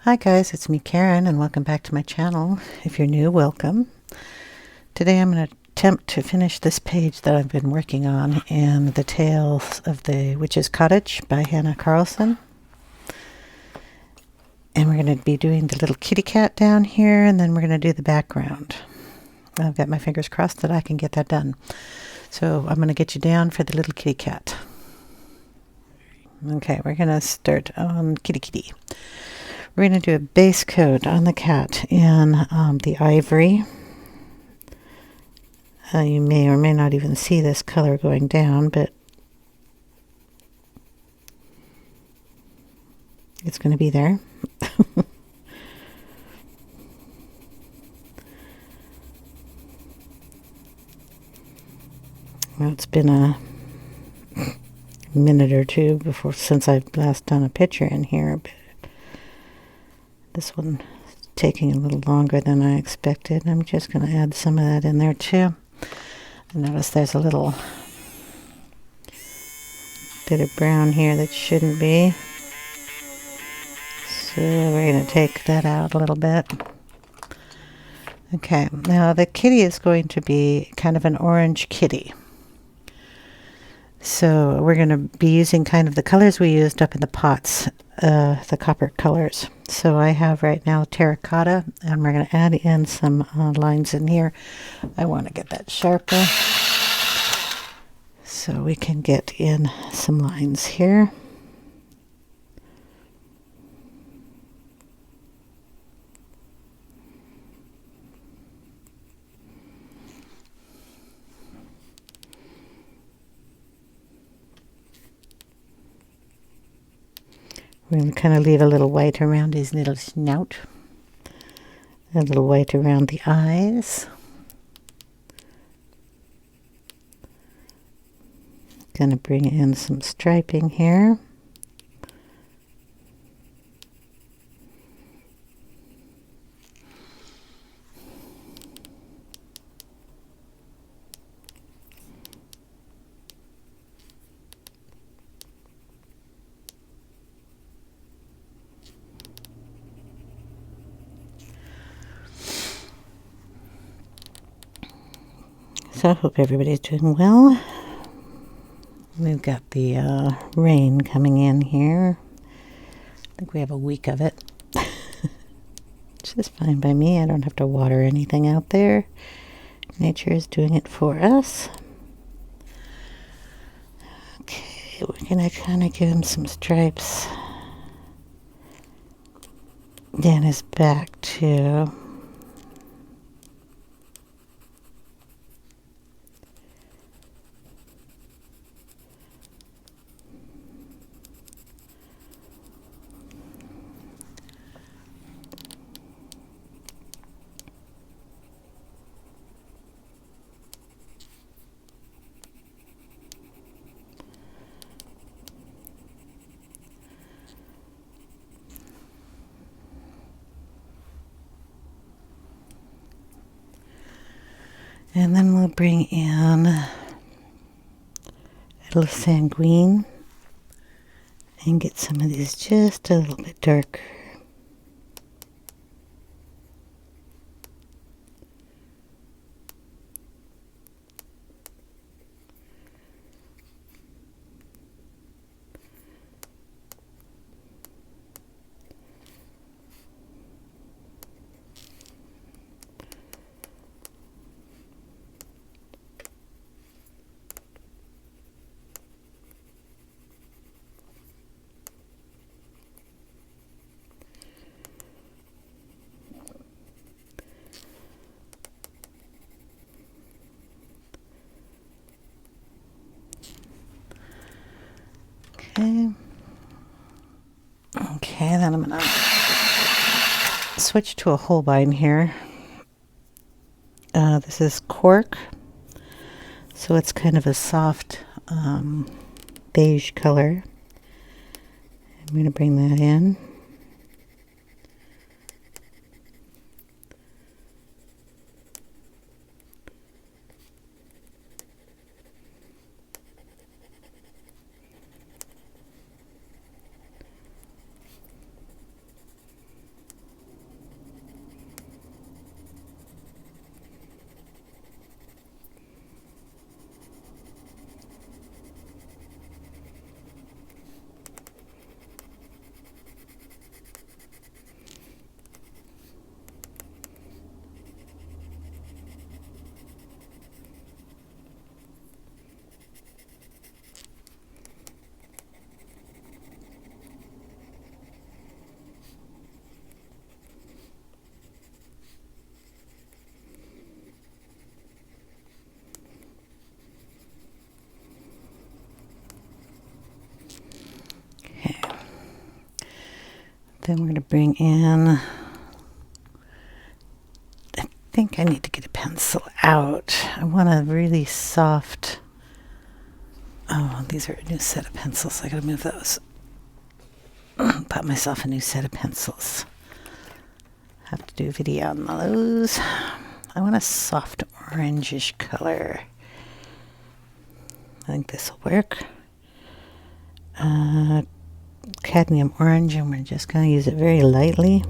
Hi guys, it's me Karen and welcome back to my channel. If you're new, welcome. Today I'm going to attempt to finish this page that I've been working on in the Tales of the Witch's Cottage by Hanna Karlzon. And we're going to be doing the little kitty cat down here, and then we're going to do the background. I've got my fingers crossed that I can get that done. So I'm going to get you down for the little kitty cat. Okay, we're going to start on Kitty. We're going to do a base coat on the cat in the Ivory. You may or may not even see this color going down, but it's going to be there. Well, it's been a minute or two since I've last done a picture in here, but this one is taking a little longer than I expected. I'm just going to add some of that in there too. And notice there's a little bit of brown here that shouldn't be. So we're going to take that out a little bit. Okay, now the kitty is going to be kind of an orange kitty. So we're going to be using kind of the colors we used up in the pots, the copper colors. So I have right now terracotta, and we're going to add in some lines in here. I want to get that sharper so we can get in some lines here. We're going to kind of leave a little white around his little snout, a little white around the eyes. Going to bring in some striping here. So I hope everybody's doing well. We've got the rain coming in here. I think we have a week of it. Which is fine by me. I don't have to water anything out there. Nature is doing it for us. Okay, we're going to kind of give him some stripes down his back too. And then we'll bring in a little sanguine and get some of these just a little bit darker. Okay, then I'm going to switch to a Holbein here. This is cork, so it's kind of a soft beige color. I'm going to bring that in. Then we're going to bring in, I think I need to get a pencil out. I want a really soft, oh, these are a new set of pencils. I got to move those. Bought myself a new set of pencils. Have to do a video on those. I want a soft orangish color. I think this will work. Cadmium orange, and we're just going to use it very lightly.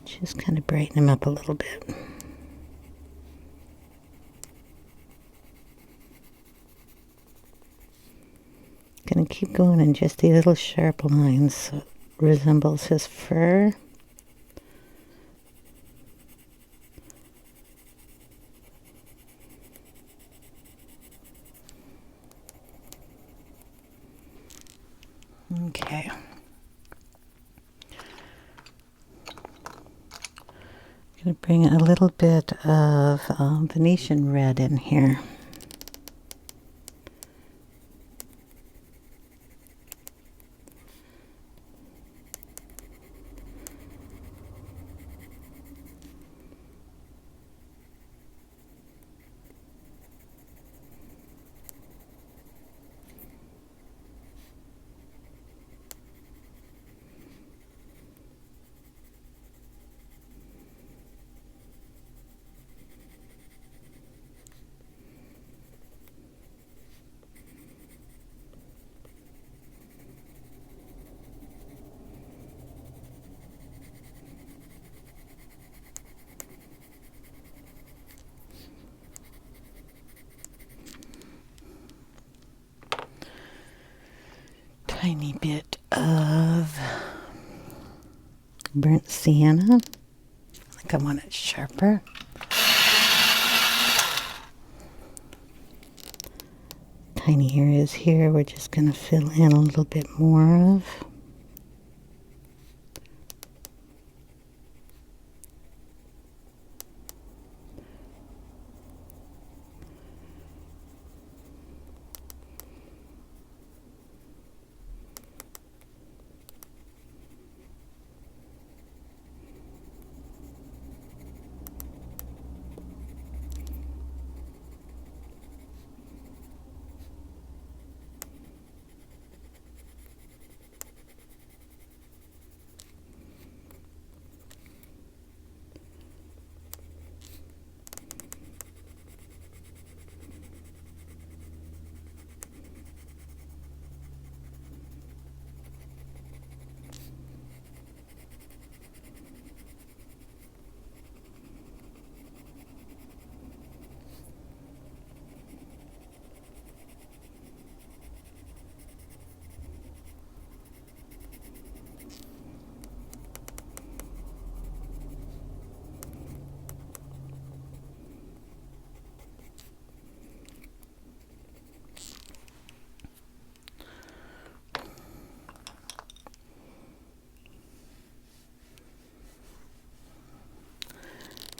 Just kind of brighten them up a little bit. Gonna keep going in just the little sharp lines so it resembles his fur. Okay. I'm going to bring a little bit of Venetian red in here. Tiny bit of burnt sienna. I think I want it sharper. Tiny areas here we're just going to fill in a little bit more of.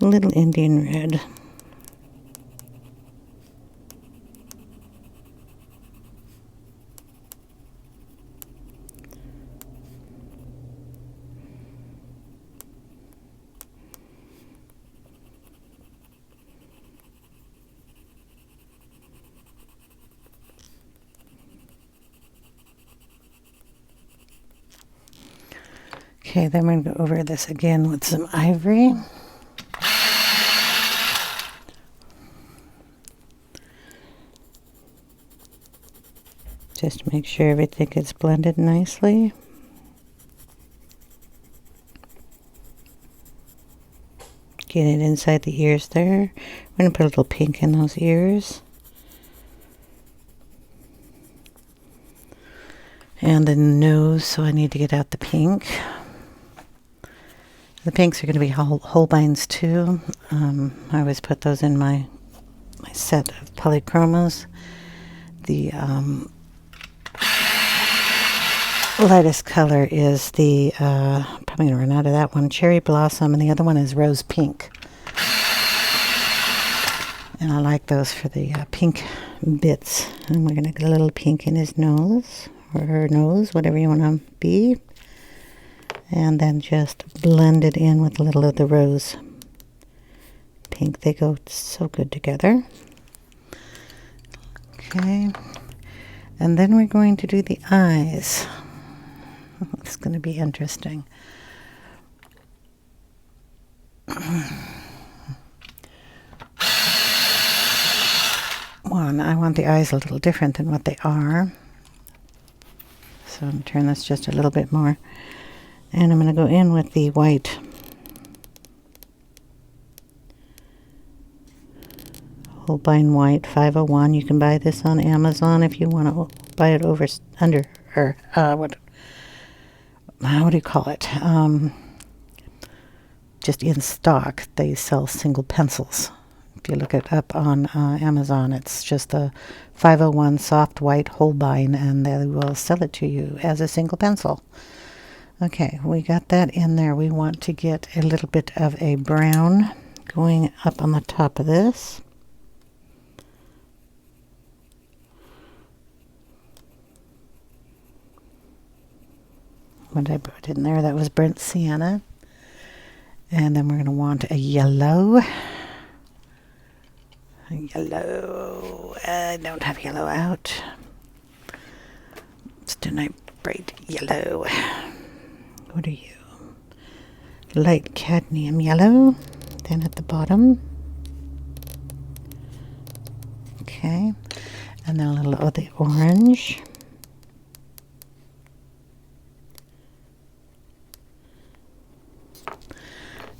A little Indian red. Okay, then we're going to go over this again with some ivory. Just to make sure everything gets blended nicely. Get it inside the ears there. We're going to put a little pink in those ears. And the nose, so I need to get out the pink. The pinks are going to be Holbeins too. I always put those in my set of Polychromos. The lightest color is the, probably going to run out of that one, Cherry Blossom, and the other one is Rose Pink. And I like those for the pink bits. And we're going to get a little pink in his nose, or her nose, whatever you want to be. And then just blend it in with a little of the rose pink. They go so good together. Okay. And then we're going to do the eyes. It's going to be interesting. One, I want the eyes a little different than what they are. So I'm going to turn this just a little bit more. And I'm going to go in with the white Holbein White 501. You can buy this on Amazon if you want to buy it under, or what do you call it? Just in stock, they sell single pencils. If you look it up on Amazon, it's just a 501 soft white Holbein, and they will sell it to you as a single pencil. Okay, we got that in there. We want to get a little bit of a brown going up on the top of this. What did I put in there? That was burnt sienna. And then we're going to want a yellow. Yellow. I don't have yellow out. It's tonight bright yellow. What are you? Light cadmium yellow. Then at the bottom. Okay. And then a little of the orange.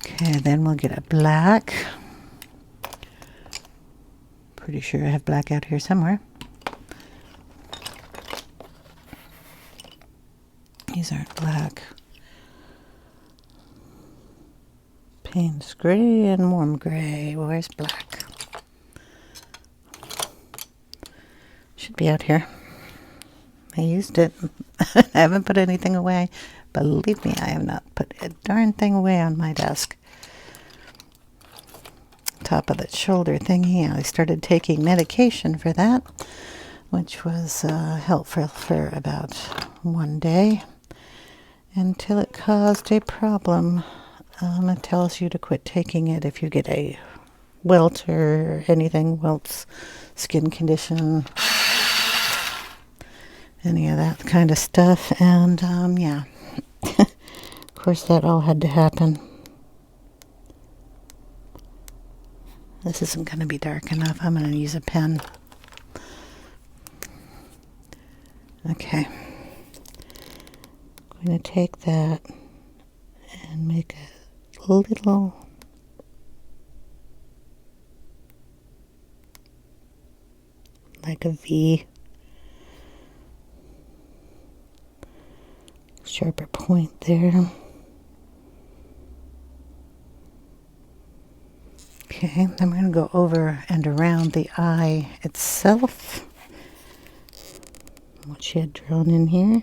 Okay, then we'll get a black. Pretty sure I have black out here somewhere. These aren't black. Payne's gray and warm gray. Where's black? Should be out here. I used it. I haven't put anything away. Believe me, I have not put a darn thing away on my desk. Top of the shoulder thingy. I started taking medication for that, which was helpful for about one day until it caused a problem. It tells you to quit taking it if you get a welt or anything, welts, skin condition, any of that kind of stuff. And yeah, of course that all had to happen. This isn't going to be dark enough. I'm going to use a pen. Okay. I'm going to take that and make a little like a V. Sharper point there. Okay, then we're going to go over and around the eye itself. What she had drawn in here.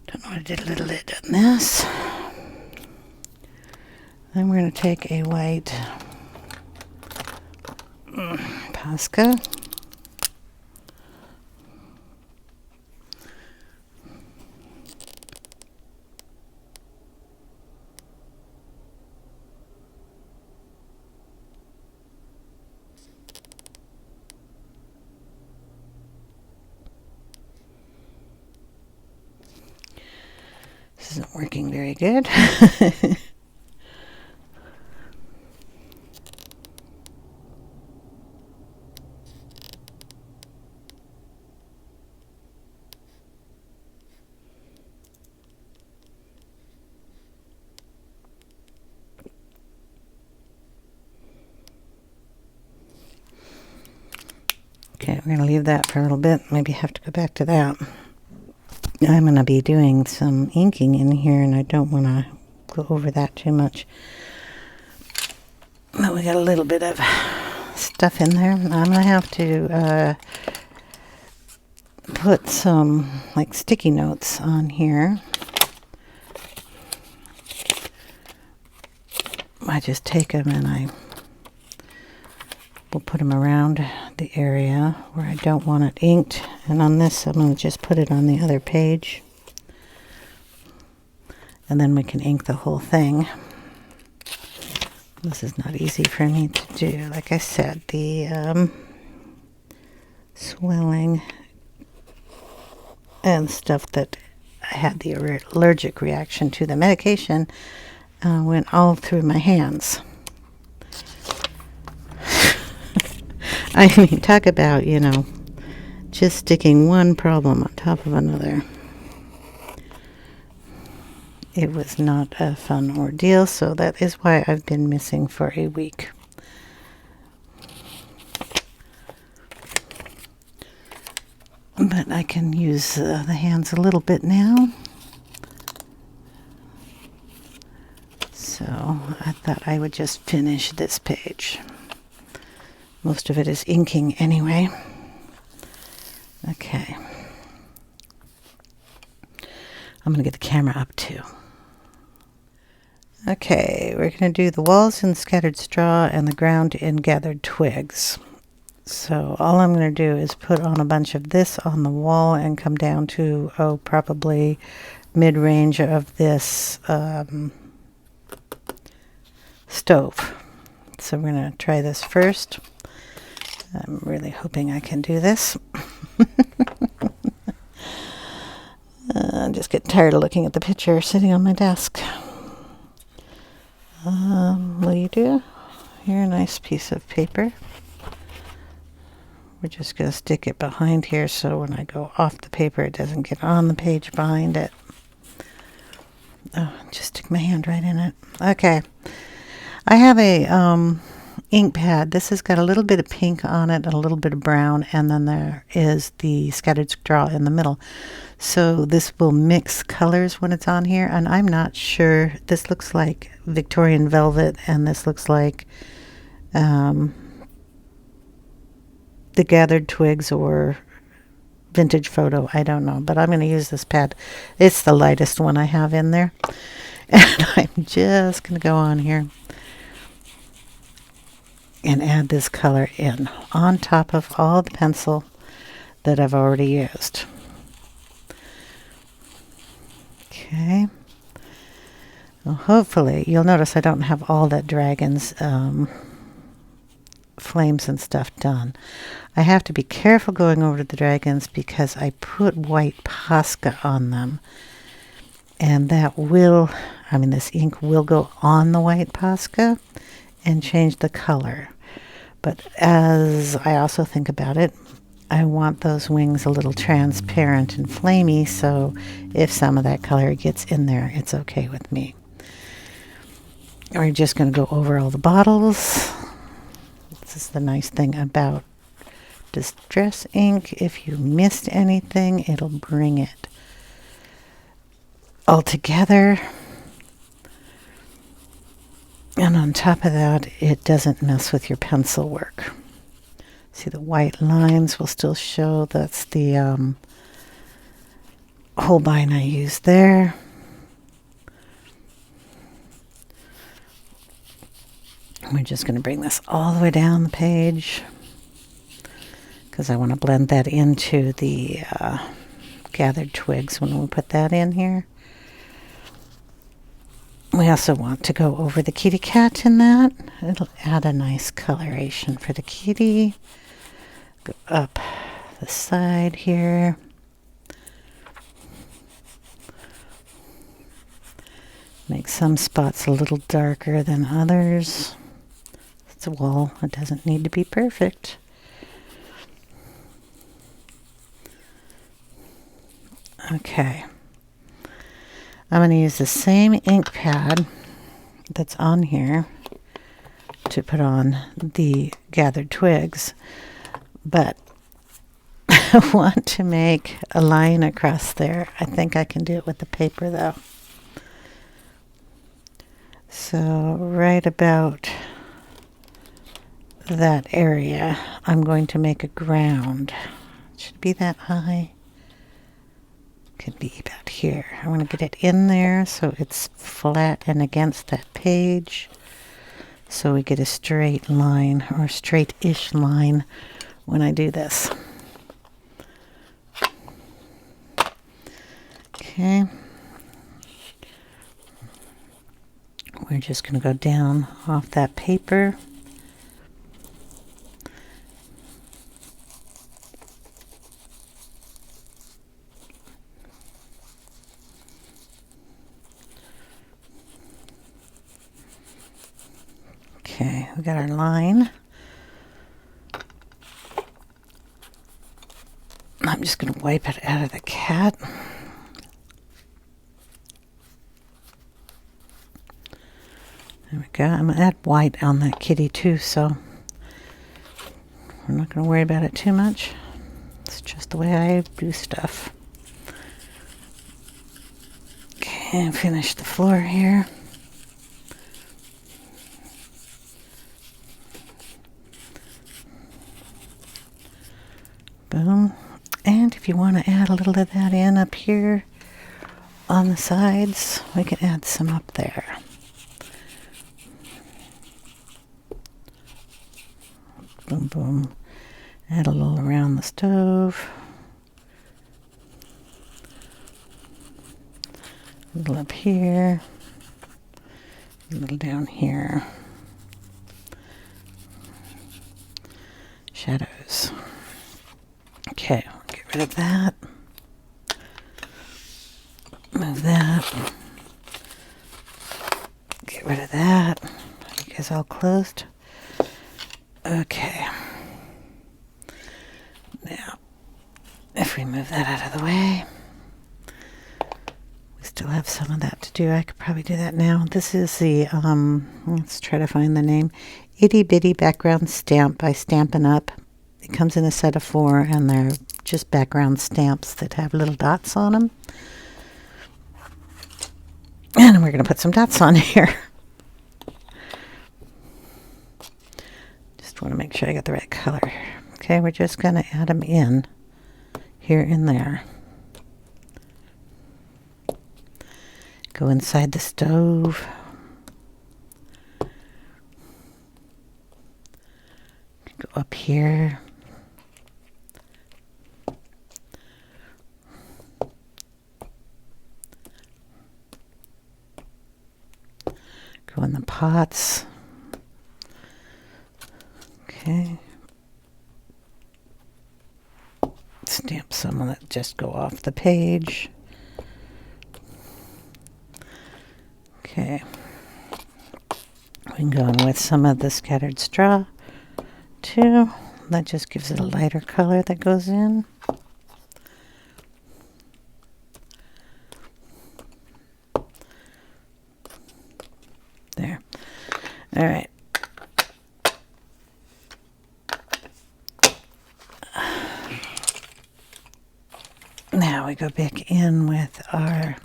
Don't know what I did a little bit on this. Then we're going to take a white Posca. isn't working very good. Okay, we're going to leave that for a little bit. Maybe have to go back to that. I'm going to be doing some inking in here, and I don't want to go over that too much. But we got a little bit of stuff in there. I'm going to have to put some like sticky notes on here. I just take them and I will put them around the area where I don't want it inked. And on this, I'm going to just put it on the other page. And then we can ink the whole thing. This is not easy for me to do. Like I said, the swelling and stuff that I had the allergic reaction to the medication went all through my hands. I mean, talk about, you know, just sticking one problem on top of another. It was not a fun ordeal, so that is why I've been missing for a week. But I can use the hands a little bit now. So I thought I would just finish this page. Most of it is inking anyway. Okay. I'm going to get the camera up too. Okay, we're going to do the walls in scattered straw and the ground in gathered twigs. So all I'm going to do is put on a bunch of this on the wall and come down to, probably mid-range of this stove. So we're going to try this first. I'm really hoping I can do this. I'm just getting tired of looking at the picture sitting on my desk. Will you do? Here, a nice piece of paper. We're just going to stick it behind here so when I go off the paper it doesn't get on the page behind it. Oh, just stick my hand right in it. Okay. I have a ink pad. This has got a little bit of pink on it and a little bit of brown, and then there is the scattered straw in the middle. So this will mix colors when it's on here, and I'm not sure. This looks like Victorian velvet, and this looks like the gathered twigs or vintage photo. I don't know, but I'm going to use this pad. It's the lightest one I have in there. And I'm just going to go on here and add this color in on top of all the pencil that I've already used. Okay. Well, hopefully you'll notice I don't have all that dragon's flames and stuff done. I have to be careful going over to the dragons because I put white Posca on them, and that will, this ink will go on the white Posca and change the color. But as I also think about it, I want those wings a little transparent and flamey, so if some of that color gets in there, it's okay with me. We're just going to go over all the bottles. This is the nice thing about Distress ink. If you missed anything, it'll bring it all together. And on top of that, it doesn't mess with your pencil work. See, the white lines will still show. That's the Holbein I used there. We're just going to bring this all the way down the page because I want to blend that into the gathered twigs when we put that in here. We also want to go over the kitty cat in that. It'll add a nice coloration for the kitty. Go up the side here. Make some spots a little darker than others. It's a wall. It doesn't need to be perfect. Okay. I'm going to use the same ink pad that's on here to put on the gathered twigs, but I want to make a line across there. I think I can do it with the paper though. So right about that area, I'm going to make a ground. It should be that high. Could be about here. I want to get it in there so it's flat and against that page, so we get a straight line, or straight-ish line when I do this. Okay. We're just going to go down off that paper. Okay, we got our line. I'm just going to wipe it out of the cat. There we go. I'm going to add white on that kitty too, so we're not going to worry about it too much. It's just the way I do stuff. Okay, finish the floor here. Boom. And if you want to add a little of that in up here on the sides, we can add some up there. Boom, boom. Add a little around the stove. A little up here. A little down here. Shadows. Okay, get rid of that. Move that. Get rid of that. You guys all closed? Okay. Now, if we move that out of the way, we still have some of that to do. I could probably do that now. This is the, let's try to find the name, Itty Bitty Background Stamp by Stampin' Up. It comes in a set of 4, and they're just background stamps that have little dots on them. And we're going to put some dots on here. Just want to make sure I got the right color. Okay, we're just going to add them in here and there. Go inside the stove. Go up here. Go in the pots. Okay. Stamp some that just go off the page. Okay. We can go in with some of the scattered straw too. That just gives it a lighter color that goes in. There. All right. Now we go back in with our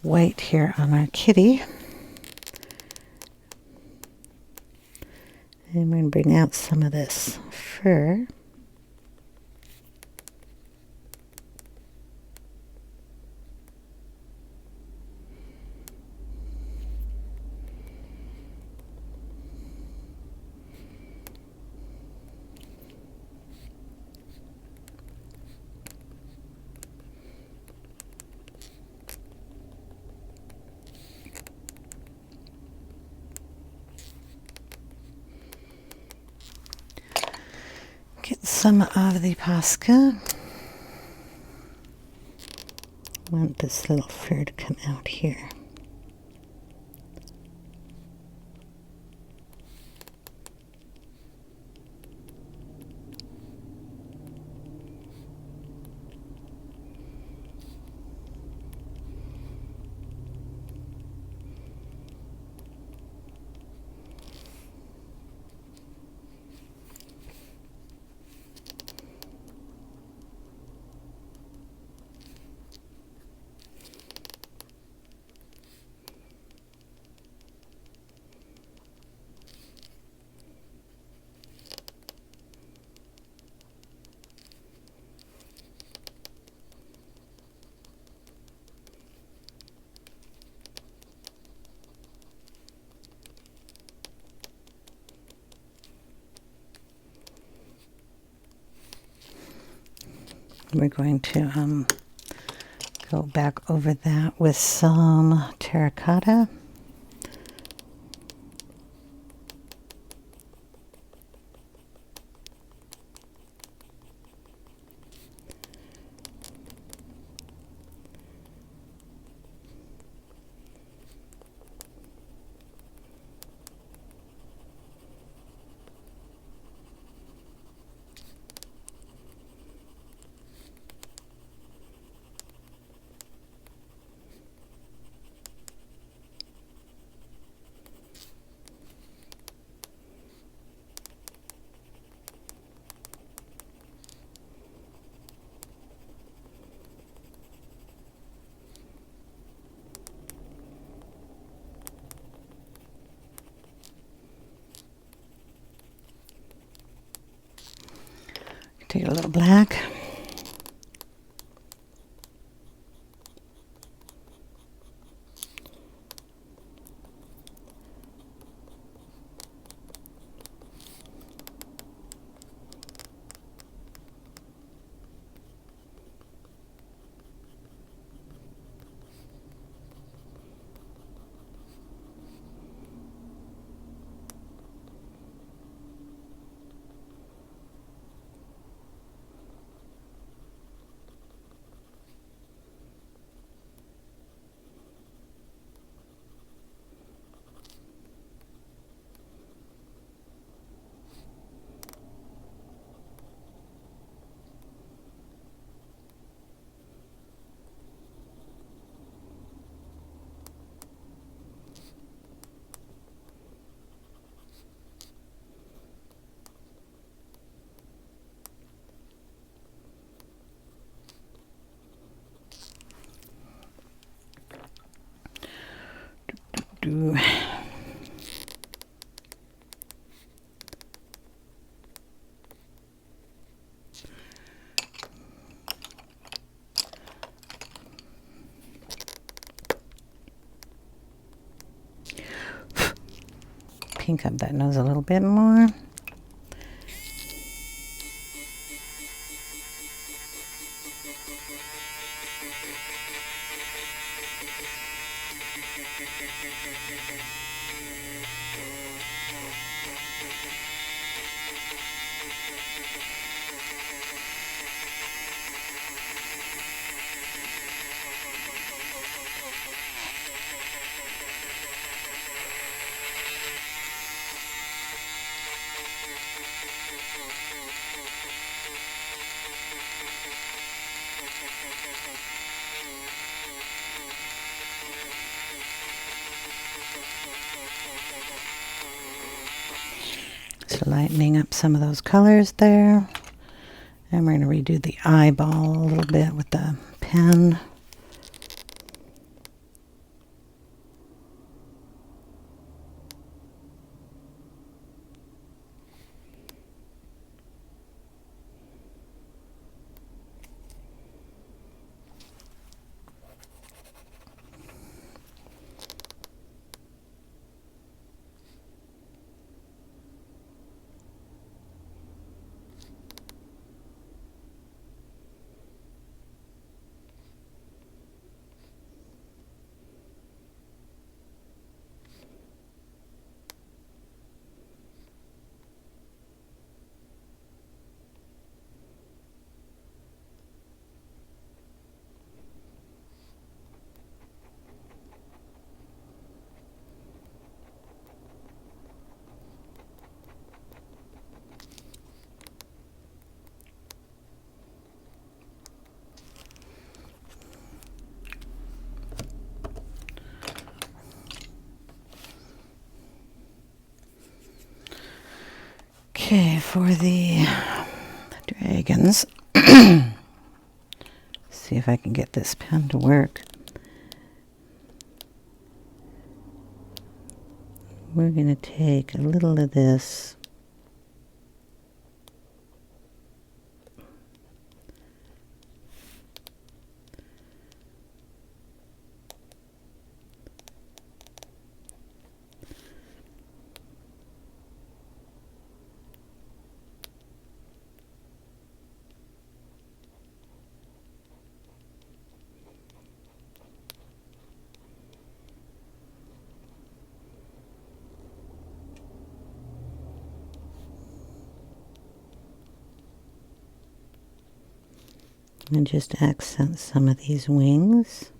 white here on our kitty. And we're going to bring out some of this fur. Get some of the Posca. I want this little fur to come out here. We're going to go back over that with some terracotta. Take a little black. Pink up that nose a little bit more. So lightening up some of those colors there. And we're going to redo the eyeball a little bit with the pen. Okay, for the dragons, see if I can get this pen to work. We're going to take a little of this And just accent some of these wings.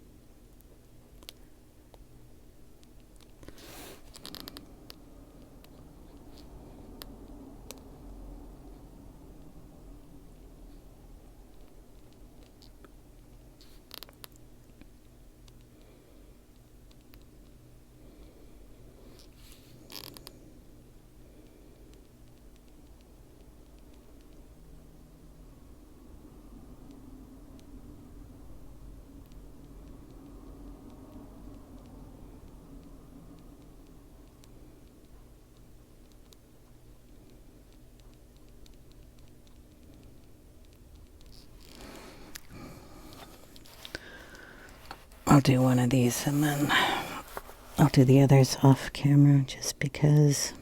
I'll do one of these and then I'll do the others off camera just because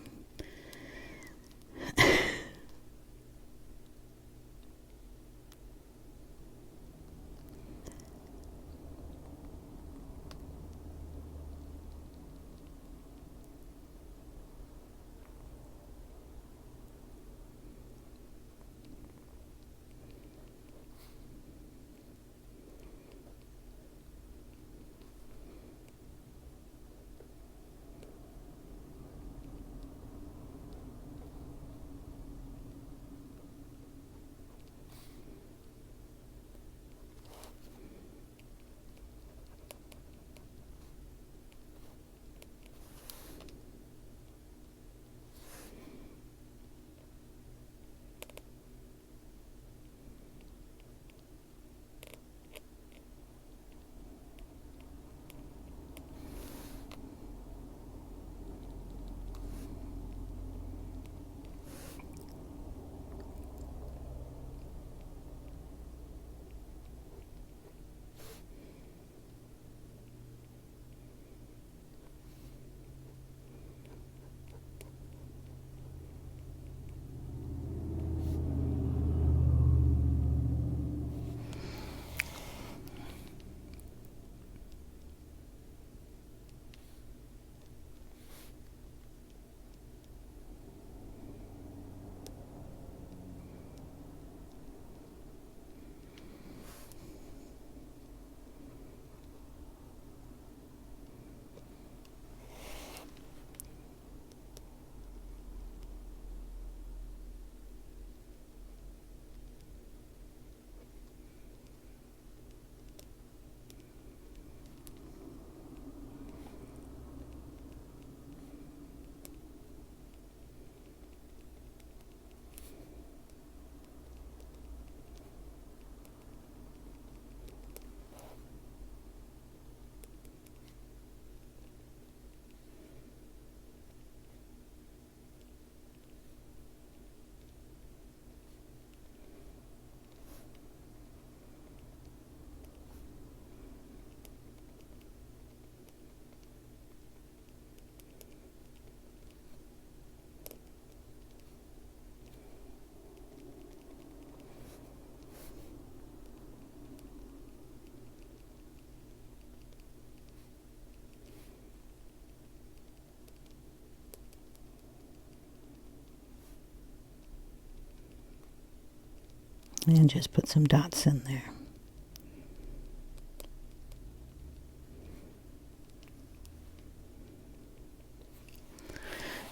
and just put some dots in there.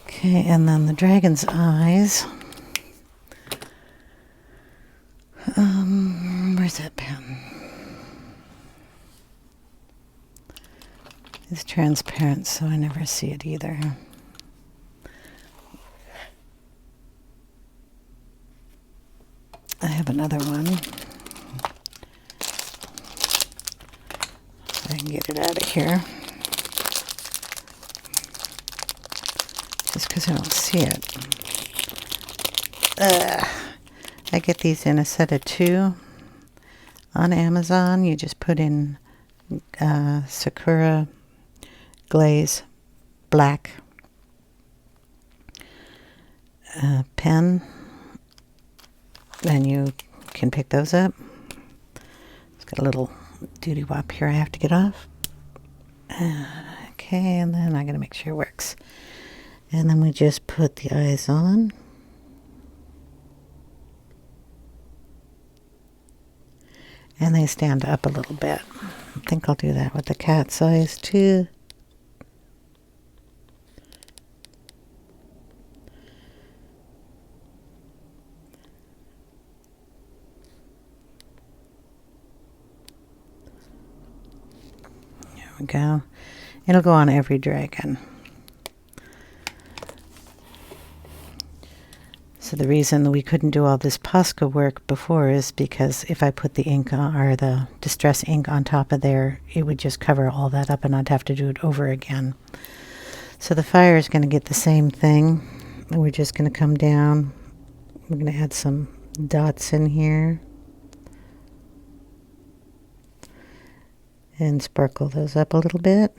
Okay, and then the dragon's eyes. Where's that pen? It's transparent, so I never see it either. I have another one. I can get it out of here. Just because I don't see it. I get these in a set of 2 on Amazon. You just put in Sakura glaze black pen, and you can pick those up. It's got a little duty wop here I have to get off. Okay, and then I gotta make sure it works. And then we just put the eyes on. And they stand up a little bit. I think I'll do that with the cat's eyes too. There we go. It'll go on every dragon. So the reason we couldn't do all this Posca work before is because if I put the ink on, or the distress ink on top of there, it would just cover all that up and I'd have to do it over again. So the fire is going to get the same thing. And we're just going to come down. We're going to add some dots in here. And sparkle those up a little bit.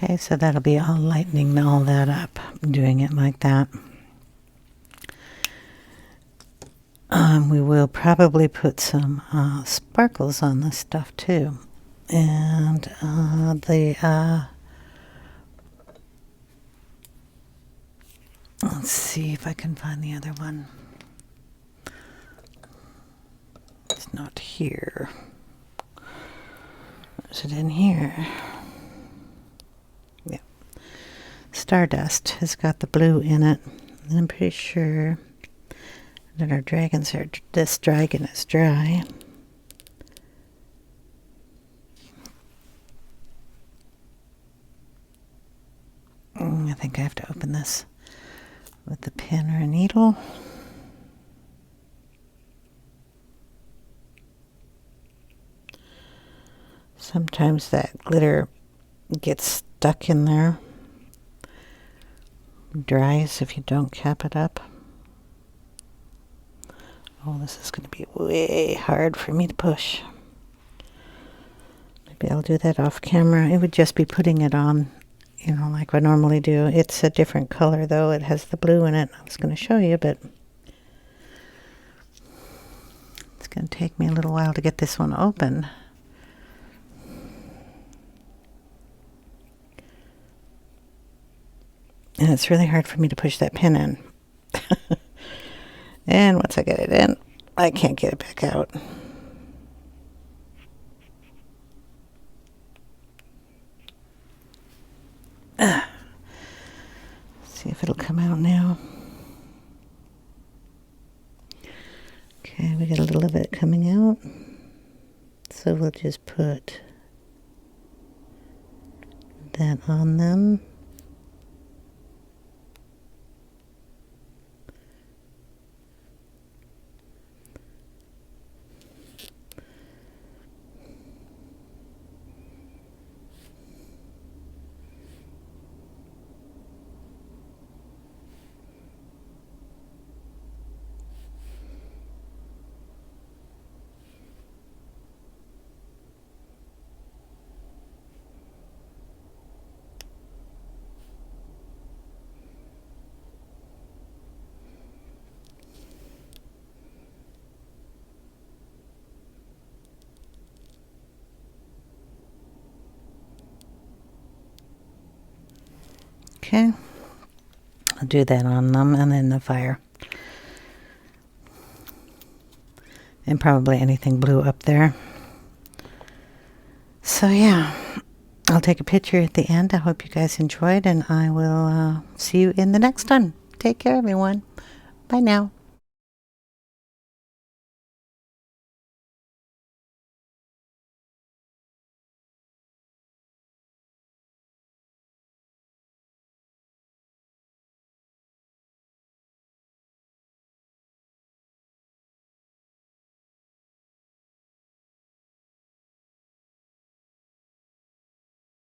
Okay, so that'll be all lightening all that up, doing it like that. We will probably put some sparkles on this stuff too. And let's see if I can find the other one. It's not here. Is it in here? Yeah. Stardust has got the blue in it. And I'm pretty sure that our dragons are, this dragon is dry. I think I have to open this with a pin or a needle. Sometimes that glitter gets stuck in there. Dries if you don't cap it up. Oh, this is going to be way hard for me to push. Maybe I'll do that off camera. It would just be putting it on, you know, like I normally do. It's a different color though. It has the blue in it. I was going to show you, but it's going to take me a little while to get this one open. And it's really hard for me to push that pin in. And once I get it in, I can't get it back out. See if it'll come out now. Okay, we got a little of it coming out. So we'll just put that on them. Okay, I'll do that on them and then the fire. and probably anything blue up there. So yeah, I'll take a picture at the end. I hope you guys enjoyed, and I will see you in the next one. Take care, everyone. Bye now.